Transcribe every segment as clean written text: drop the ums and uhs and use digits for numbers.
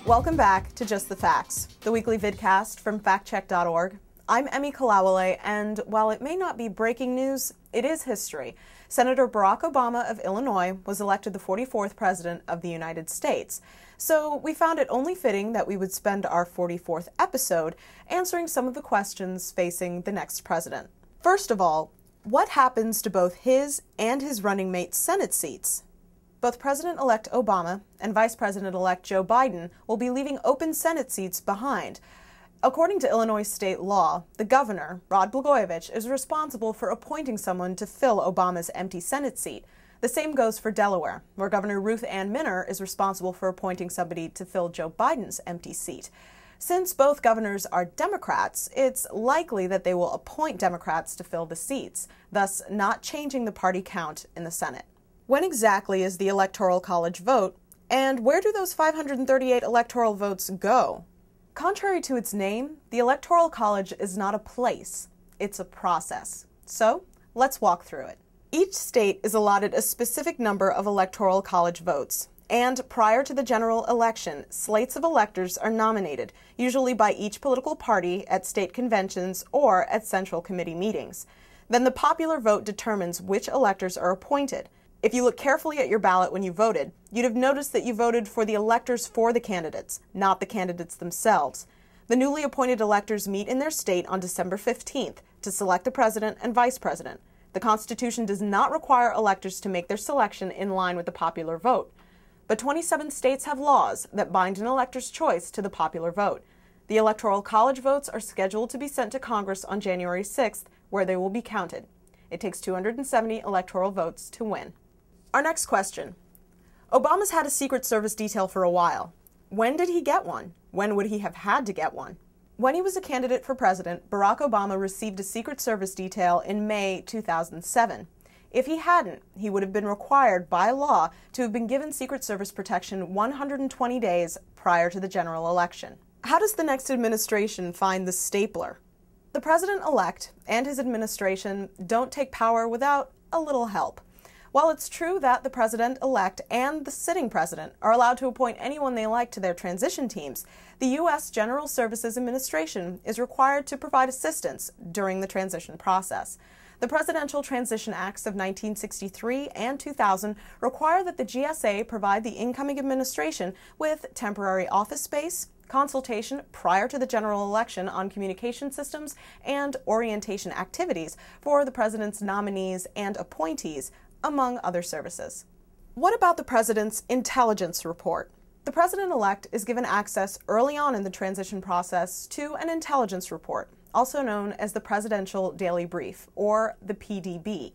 Welcome back to Just the Facts, the weekly vidcast from factcheck.org. I'm Emmy Kalawale, and while it may not be breaking news, it is history. Senator Barack Obama of Illinois was elected the 44th President of the United States. So we found it only fitting that we would spend our 44th episode answering some of the questions facing the next president. First of all, what happens to both his and his running mate's Senate seats? Both President-elect Obama and Vice President-elect Joe Biden will be leaving open Senate seats behind. According to Illinois state law, the governor, Rod Blagojevich, is responsible for appointing someone to fill Obama's empty Senate seat. The same goes for Delaware, where Governor Ruth Ann Minner is responsible for appointing somebody to fill Joe Biden's empty seat. Since both governors are Democrats, it's likely that they will appoint Democrats to fill the seats, thus not changing the party count in the Senate. When exactly is the Electoral College vote, and where do those 538 electoral votes go? Contrary to its name, the Electoral College is not a place, it's a process. So, let's walk through it. Each state is allotted a specific number of Electoral College votes, and prior to the general election, slates of electors are nominated, usually by each political party at state conventions or at Central Committee meetings. Then the popular vote determines which electors are appointed. If you look carefully at your ballot when you voted, you'd have noticed that you voted for the electors for the candidates, not the candidates themselves. The newly appointed electors meet in their state on December 15th to select the president and vice president. The Constitution does not require electors to make their selection in line with the popular vote. But 27 states have laws that bind an elector's choice to the popular vote. The Electoral College votes are scheduled to be sent to Congress on January 6th, where they will be counted. It takes 270 electoral votes to win. Our next question. Obama's had a Secret Service detail for a while. When did he get one? When would he have had to get one? When he was a candidate for president, Barack Obama received a Secret Service detail in May 2007. If he hadn't, he would have been required by law to have been given Secret Service protection 120 days prior to the general election. How does the next administration find the stapler? The president-elect and his administration don't take power without a little help. While it's true that the president-elect and the sitting president are allowed to appoint anyone they like to their transition teams, the U.S. General Services Administration is required to provide assistance during the transition process. The Presidential Transition Acts of 1963 and 2000 require that the GSA provide the incoming administration with temporary office space, consultation prior to the general election on communication systems, and orientation activities for the president's nominees and appointees, among other services. What about the president's intelligence report? The president-elect is given access early on in the transition process to an intelligence report, also known as the Presidential Daily Brief, or the PDB.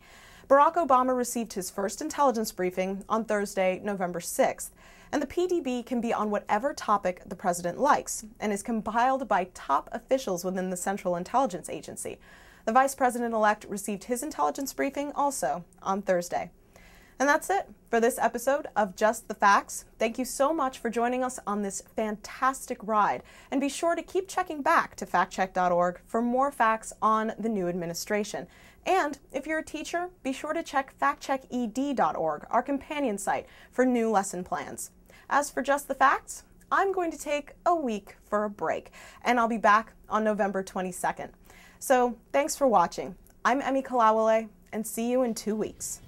Barack Obama received his first intelligence briefing on Thursday, November 6th, and the PDB can be on whatever topic the president likes and is compiled by top officials within the Central Intelligence Agency. The vice president-elect received his intelligence briefing also on Thursday. And that's it for this episode of Just the Facts. Thank you so much for joining us on this fantastic ride. And be sure to keep checking back to factcheck.org for more facts on the new administration. And if you're a teacher, be sure to check factchecked.org, our companion site, for new lesson plans. As for Just the Facts, I'm going to take a week for a break, and I'll be back on November 22nd. So thanks for watching. I'm Emmy Kalawale, and see you in 2 weeks.